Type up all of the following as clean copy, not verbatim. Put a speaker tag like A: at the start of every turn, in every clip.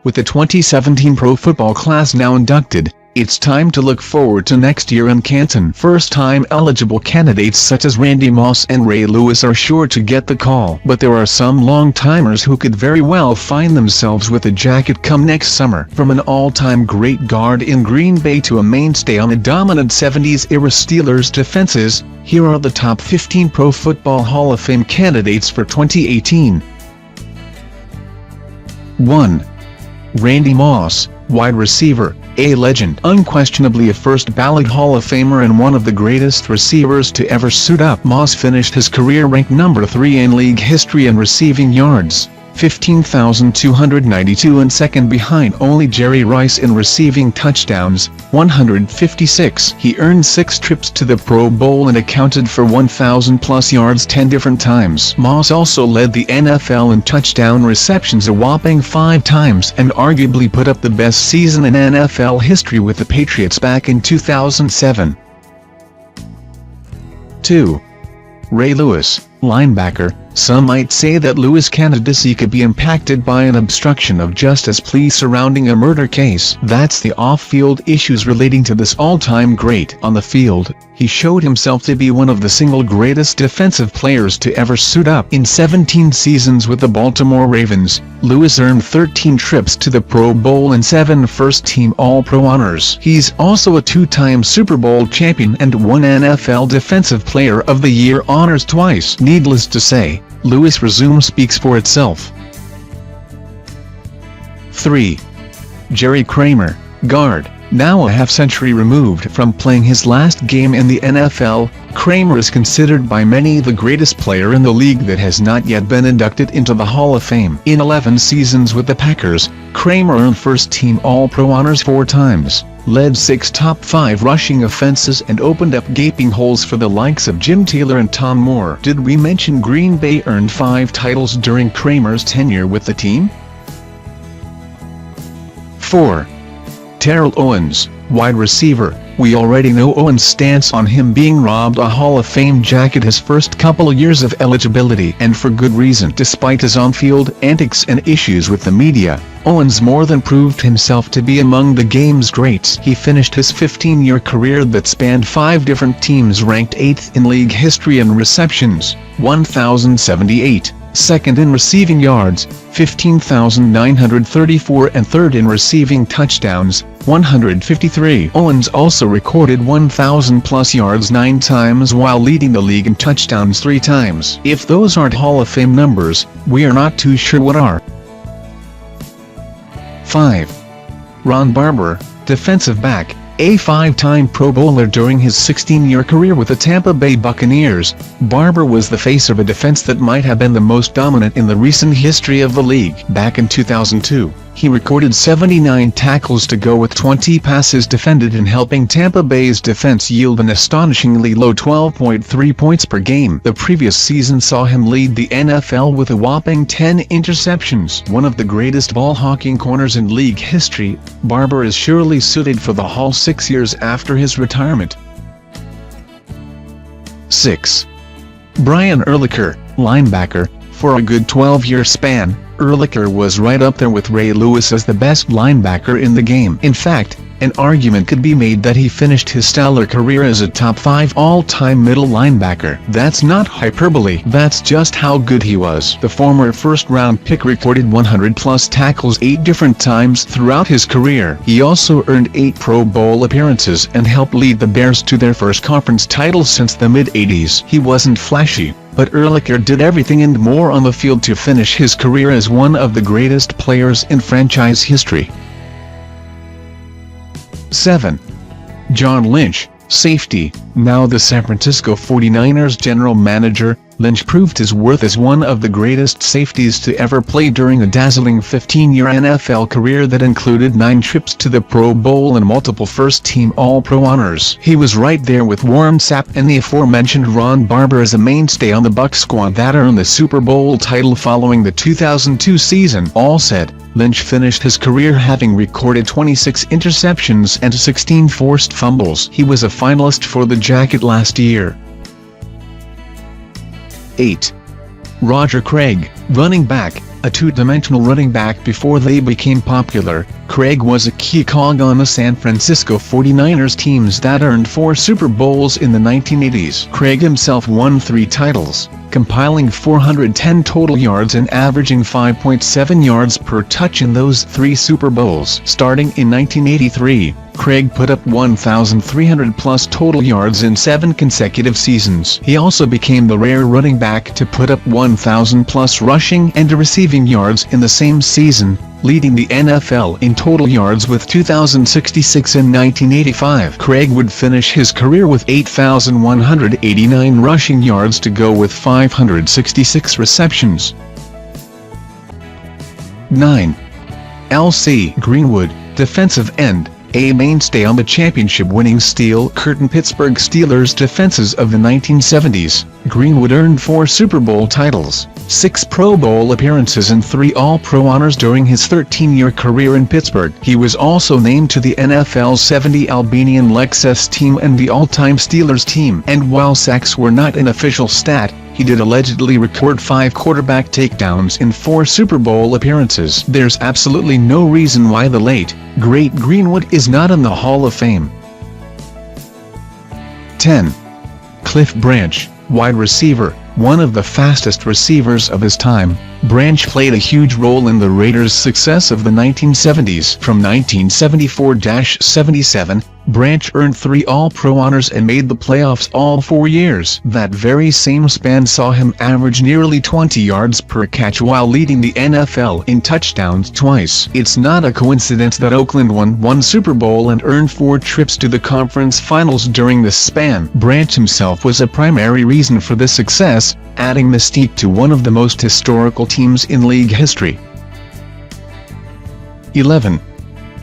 A: With the 2017 pro football class now inducted, it's time to look forward to next year in Canton. First-time eligible candidates such as Randy Moss and Ray Lewis are sure to get the call. But there are some long-timers who could very well find themselves with a jacket come next summer. From an all-time great guard in Green Bay to a mainstay on the dominant 70s-era Steelers defenses, here are the top 15 Pro Football Hall of Fame candidates for 2018. 1. Randy Moss, wide receiver, a legend. Unquestionably a first-ballot Hall of Famer and one of the greatest receivers to ever suit up. Moss finished his career ranked number 3 in league history in receiving yards, 15,292, and second behind only Jerry Rice in receiving touchdowns, 156. He earned 6 trips to the Pro Bowl and accounted for 1,000-plus yards 10 different times. Moss also led the NFL in touchdown receptions a whopping 5 times and arguably put up the best season in NFL history with the Patriots back in 2007. 2. Ray Lewis, linebacker. Some might say that Lewis' candidacy could be impacted by an obstruction of justice plea surrounding a murder case. That's the off-field issues relating to this all-time great. On the field, he showed himself to be one of the single greatest defensive players to ever suit up. In 17 seasons with the Baltimore Ravens, Lewis earned 13 trips to the Pro Bowl and 7 first-team All-Pro honors. He's also a 2-time Super Bowl champion and won NFL Defensive Player of the Year honors twice. Needless to say, Lewis' resume speaks for itself. 3. Jerry Kramer, guard. Now a half-century removed from playing his last game in the NFL, Kramer is considered by many the greatest player in the league that has not yet been inducted into the Hall of Fame. In 11 seasons with the Packers, Kramer earned first-team All-Pro honors 4 times, led 6 top 5 rushing offenses and opened up gaping holes for the likes of Jim Taylor and Tom Moore. Did we mention Green Bay earned 5 titles during Kramer's tenure with the team? 4. Terrell Owens, wide receiver. We already know Owens' stance on him being robbed a Hall of Fame jacket his first couple years of eligibility, and for good reason. Despite his on-field antics and issues with the media, Owens more than proved himself to be among the game's greats. He finished his 15-year career that spanned 5 different teams ranked 8th in league history in receptions, 1,078. Second in receiving yards, 15,934, and third in receiving touchdowns, 153. Owens also recorded 1,000-plus yards 9 times while leading the league in touchdowns 3 times. If those aren't Hall of Fame numbers, we are not too sure what are. 5. Ronde Barber, defensive back. A 5-time Pro Bowler during his 16-year career with the Tampa Bay Buccaneers, Barber was the face of a defense that might have been the most dominant in the recent history of the league. Back in 2002, he recorded 79 tackles to go with 20 passes defended in helping Tampa Bay's defense yield an astonishingly low 12.3 points per game. The previous season saw him lead the NFL with a whopping 10 interceptions. One of the greatest ball-hawking corners in league history, Barber is surely suited for the Hall 6 years after his retirement. 6. Brian Urlacher, linebacker. For a good 12-year span, Urlacher was right up there with Ray Lewis as the best linebacker in the game. In fact, an argument could be made that he finished his stellar career as a top 5 all-time middle linebacker. That's not hyperbole, that's just how good he was. The former first-round pick recorded 100-plus tackles 8 different times throughout his career. He also earned 8 Pro Bowl appearances and helped lead the Bears to their first conference title since the mid-80s. He wasn't flashy, but Urlacher did everything and more on the field to finish his career as one of the greatest players in franchise history. 7. John Lynch, safety. Now the San Francisco 49ers general manager, Lynch proved his worth as one of the greatest safeties to ever play during a dazzling 15-year NFL career that included 9 trips to the Pro Bowl and multiple first-team All-Pro honors. He was right there with Warren Sapp and the aforementioned Ronde Barber as a mainstay on the Bucs squad that earned the Super Bowl title following the 2002 season. All said, Lynch finished his career having recorded 26 interceptions and 16 forced fumbles. He was a finalist for the jacket last year. 8. Roger Craig, running back. A two-dimensional running back before they became popular, Craig was a key cog on the San Francisco 49ers teams that earned 4 Super Bowls in the 1980s. Craig himself won 3 titles, compiling 410 total yards and averaging 5.7 yards per touch in those 3 Super Bowls. Starting in 1983, Craig put up 1,300-plus total yards in 7 consecutive seasons. He also became the rare running back to put up 1,000-plus rushing and receiving yards in the same season, leading the NFL in total yards with 2,066 in 1985. Craig would finish his career with 8,189 rushing yards to go with 566 receptions. 9. L.C. Greenwood, defensive end. A mainstay on the championship-winning Steel Curtain Pittsburgh Steelers defenses of the 1970s, Greenwood earned 4 Super Bowl titles, 6 Pro Bowl appearances and 3 All-Pro honors during his 13-year career in Pittsburgh. He was also named to the NFL's 70 Albanian Lexus team and the all-time Steelers team. And while sacks were not an official stat, he did allegedly record 5 quarterback takedowns in 4 Super Bowl appearances. There's absolutely no reason why the late, great Greenwood is not in the Hall of Fame. 10. Cliff Branch, wide receiver. One of the fastest receivers of his time, Branch played a huge role in the Raiders' success of the 1970s. From 1974-77, Branch earned 3 All-Pro honors and made the playoffs all 4 years. That very same span saw him average nearly 20 yards per catch while leading the NFL in touchdowns twice. It's not a coincidence that Oakland won 1 Super Bowl and earned 4 trips to the conference finals during this span. Branch himself was a primary reason for this success, adding mystique to one of the most historical teams in league history. 11.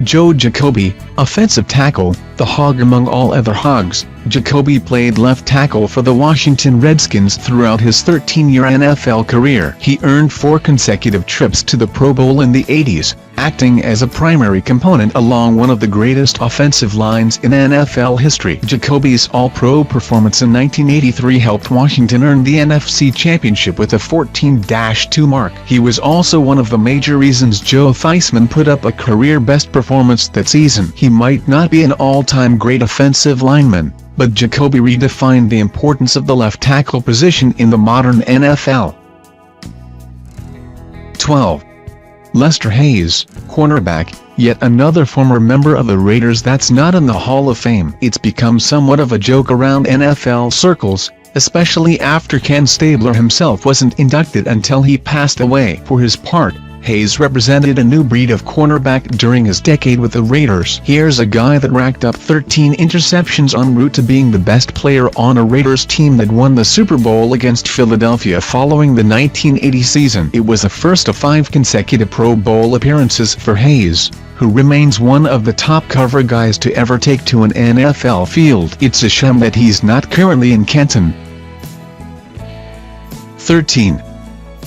A: Joe Jacoby, offensive tackle, the hog among all other hogs. Jacoby played left tackle for the Washington Redskins throughout his 13-year NFL career. He earned 4 consecutive trips to the Pro Bowl in the 80s, acting as a primary component along one of the greatest offensive lines in NFL history. Jacoby's All-Pro performance in 1983 helped Washington earn the NFC Championship with a 14-2 mark. He was also one of the major reasons Joe Theismann put up a career-best performance that season. He might not be an all-time great offensive lineman, but Jacoby redefined the importance of the left tackle position in the modern NFL. 12. Lester Hayes, cornerback, yet another former member of the Raiders that's not in the Hall of Fame. It's become somewhat of a joke around NFL circles, especially after Ken Stabler himself wasn't inducted until he passed away. For his part, Hayes represented a new breed of cornerback during his decade with the Raiders. Here's a guy that racked up 13 interceptions en route to being the best player on a Raiders team that won the Super Bowl against Philadelphia following the 1980 season. It was the first of 5 consecutive Pro Bowl appearances for Hayes, who remains one of the top cover guys to ever take to an NFL field. It's a shame that he's not currently in Canton. 13.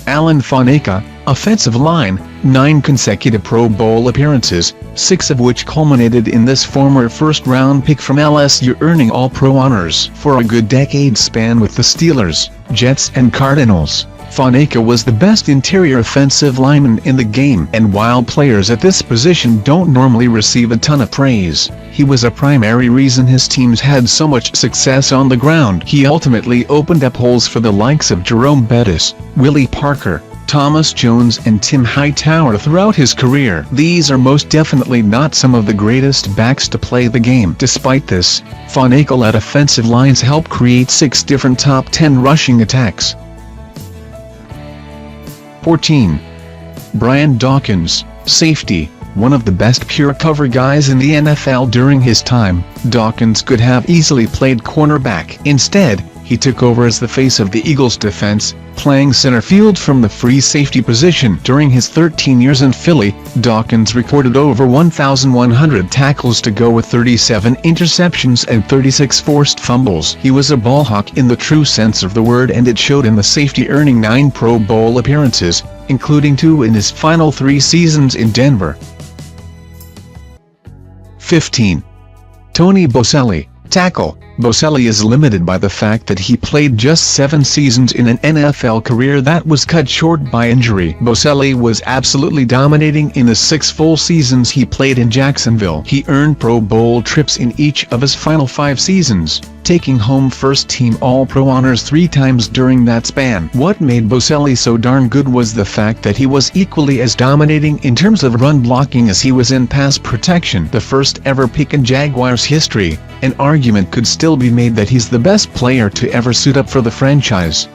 A: Alan Faneca, offensive line, 9 consecutive Pro Bowl appearances, 6 of which culminated in this former first-round pick from LSU earning All-Pro honors. For a good decade span with the Steelers, Jets and Cardinals, Faneca was the best interior offensive lineman in the game. And while players at this position don't normally receive a ton of praise, he was a primary reason his teams had so much success on the ground. He ultimately opened up holes for the likes of Jerome Bettis, Willie Parker, Thomas Jones and Tim Hightower throughout his career. These are most definitely not some of the greatest backs to play the game. Despite this, Faneca-led offensive lines helped create 6 different top 10 rushing attacks. 14. Brian Dawkins, safety, one of the best pure cover guys in the NFL during his time. Dawkins could have easily played cornerback. Instead, he took over as the face of the Eagles' defense, playing center field from the free safety position. During his 13 years in Philly, Dawkins recorded over 1,100 tackles to go with 37 interceptions and 36 forced fumbles. He was a ball hawk in the true sense of the word, and it showed in the safety, earning 9 Pro Bowl appearances, including 2 in his final 3 seasons in Denver. 15. Tony Boselli, tackle. Boselli is limited by the fact that he played just 7 seasons in an NFL career that was cut short by injury. Boselli was absolutely dominating in the 6 full seasons he played in Jacksonville. He earned Pro Bowl trips in each of his final 5 seasons, taking home first-team All-Pro honors 3 times during that span. What made Boselli so darn good was the fact that he was equally as dominating in terms of run blocking as he was in pass protection. The first ever pick in Jaguars history, an argument could still be made that he's the best player to ever suit up for the franchise.